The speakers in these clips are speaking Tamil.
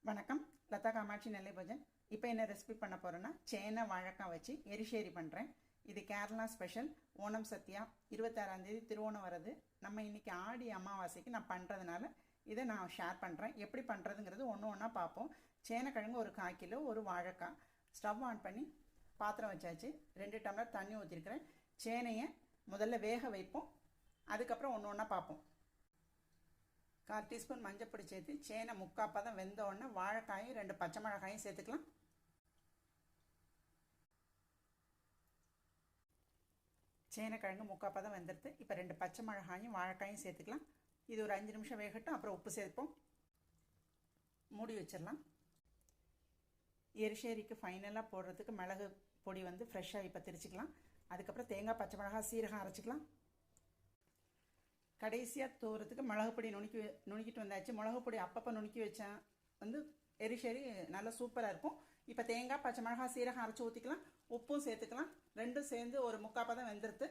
வணக்கம், லதா காமாட்சி நெல்லை பஜன். இப்போ என்ன ரெசிபி பண்ண போகிறேன்னா சேனை வாழைக்காய் வச்சு எரிசேரி பண்ணுறேன். இது கேரளா ஸ்பெஷல். ஓணம் சத்யா 26ஆம் தேதி திருவோணம் வருது. நம்ம இன்றைக்கி ஆடி அமாவாசைக்கு நான் பண்ணுறதுனால இதை நான் ஷேர் பண்ணுறேன். எப்படி பண்ணுறதுங்கிறது ஒன்று ஒன்றா பார்ப்போம். சேனைக்கிழங்கு ஒரு 1/4 கிலோ, ஒரு வாழைக்காய். ஸ்டவ் ஆன் பண்ணி பாத்திரம் வச்சாச்சு. 2 டம்ளர் தண்ணி ஊற்றிருக்கிறேன். சேனையை முதல்ல வேக வைப்போம், அதுக்கப்புறம் ஒன்று ஒன்றா பார்ப்போம். 1/4 டீஸ்பூன் மஞ்சப்பொடி சேர்த்து சேனை 3/4 பதம் வெந்த உடனே வாழைக்காயும் 2 பச்சை மிளகாயும் சேர்த்துக்கலாம். சேனைக்கிழங்கு 3/4 பதம் வெந்துடுது. இப்போ 2 பச்சை மிளகாயும் வாழைக்காயும் சேர்த்துக்கலாம். இது ஒரு 5 நிமிஷம் வேகட்டும். அப்புறம் உப்பு சேர்ப்போம். மூடி வச்சிடலாம். எரிசேரிக்கு ஃபைனலாக போடுறதுக்கு மிளகு பொடி ஃப்ரெஷ்ஷாக இப்போ திரிச்சிக்கலாம். அதுக்கப்புறம் தேங்காய், பச்சை மிளகாய், சீரகம் அரைச்சிக்கலாம். கடைசியாக தோறதுக்கு மிளகு பொடி நுணுக்கிட்டு வந்தாச்சு. மிளகு பொடி அப்பப்போ நுணுக்கி வச்சா எரிசேரி நல்லா சூப்பராக இருக்கும். இப்போ தேங்காய், பச்சை மிளகாய், சீரகம் அரைச்சி ஊற்றிக்கலாம். உப்பும் சேர்த்துக்கலாம். ரெண்டும் சேர்ந்து ஒரு 3/4 பதம் வெந்துடுது.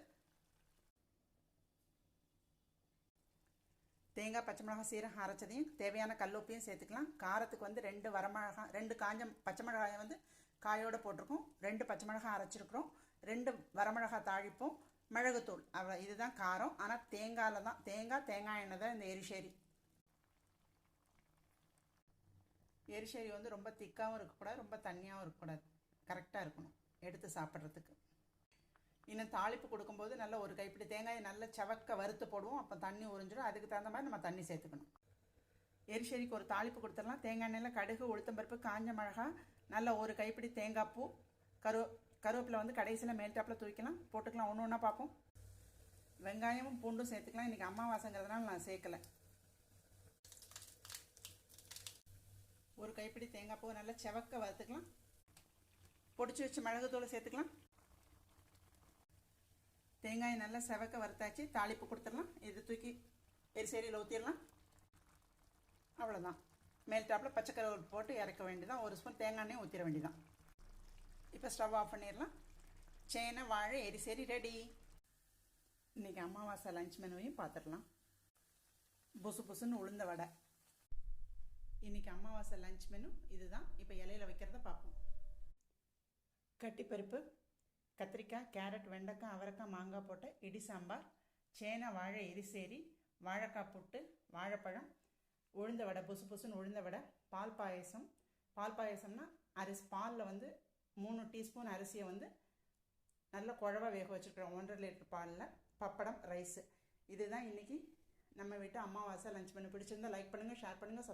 தேங்காய், பச்சை மிளகாய், சீரகம் அரைச்சதையும் தேவையான கல்லுப்பையும் சேர்த்துக்கலாம். காரத்துக்கு 2 வரமிளகாய், 2 காஞ்ச பச்சை மிளகாயை காயோடு போட்டிருக்கோம். 2 பச்சை மிளகாய் அரைச்சிருக்கிறோம். 2 வரமிளகாய் தாளிப்போம். மிளகுத்தூள், அவ்வளோ. இதுதான் காரம். ஆனால் தேங்காயில் தான், தேங்காய் எண்ணெய் தான் இந்த எரிசேரி. எரிசேரி ரொம்ப திக்காகவும் இருக்கக்கூடாது, ரொம்ப தண்ணியாகவும் இருக்கக்கூடாது. கரெக்டாக இருக்கணும் எடுத்து சாப்பிட்றதுக்கு. இன்னும் தாளிப்பு கொடுக்கும்போது நல்லா ஒரு கைப்பிடி தேங்காயை நல்லா செவக்க வறுத்து போடுவோம். அப்போ தண்ணி உறிஞ்சிடும். அதுக்கு தகுந்த மாதிரி நம்ம தண்ணி சேர்த்துக்கணும். எரிசேரிக்கு ஒரு தாளிப்பு கொடுத்துடலாம். தேங்காய் எண்ணெயில் கடுகு, உளுத்தம்பருப்பு, காஞ்ச மிளகாய், நல்லா ஒரு கைப்பிடி தேங்காய் பூ, கருவேப்பிலை கடைசியில் மேல்டாப்பில் தூக்கிக்கலாம். போட்டுக்கலாம். ஒன்று ஒன்றா பார்ப்போம். வெங்காயமும் பூண்டும் சேர்த்துக்கலாம். இன்றைக்கி அமாவாசைங்கிறதுனால நான் சேர்க்கலை. ஒரு கைப்பிடி தேங்காய் பூ நல்லா செவக்க வறுத்துக்கலாம். பொடிச்சு வச்சு மிளகுத்தூளை சேர்த்துக்கலாம். தேங்காயை நல்லா செவக்க வறுத்தாச்சு. தாளிப்பு கொடுத்துடலாம். இது தூக்கி எரிசேரியில் ஊற்றிடலாம். அவ்வளோதான். மேல்டாப்பில் பச்சை கருவேப்பிலை போட்டு இறக்க வேண்டியதான். 1 ஸ்பூன் தேங்காய் எண்ணெய் ஊற்றிட வேண்டியதான். இப்போ ஸ்டவ் ஆஃப் பண்ணிடலாம். சேனை வாழை எரிசேரி ரெடி. இன்றைக்கி அமாவாசை லஞ்ச் மெனுவையும் பார்த்துடலாம். புசு புசுன்னு உளுந்த வடை. இன்றைக்கி அமாவாசை லஞ்ச் மெனு இதுதான். இப்போ இலையில் வைக்கிறத பார்ப்போம். கட்டிப்பருப்பு, கத்திரிக்காய், கேரட், வெண்டைக்காய், அவரைக்காய், மாங்காய் போட்ட இடி சாம்பார், சேனை வாழை எரிசேரி, வாழைக்காய் புட்டு, வாழைப்பழம், உளுந்த வடை, புசு புசுன்னு உளுந்த வடை, பால் பாயசம். பால் பாயசம்னா பாலில் 3 டீஸ்பூன் அரிசியை நல்லா குழவா வேக வச்சுருக்கிறோம். 1.5 லிட்டர் பாலில். பப்படம், ரைஸு. இதுதான் இன்றைக்கி நம்ம வீட்டு அமாவாசை லஞ்ச் மெனு. பிடிச்சிருந்தால் லைக் பண்ணுங்கள், ஷேர் பண்ணுங்கள்.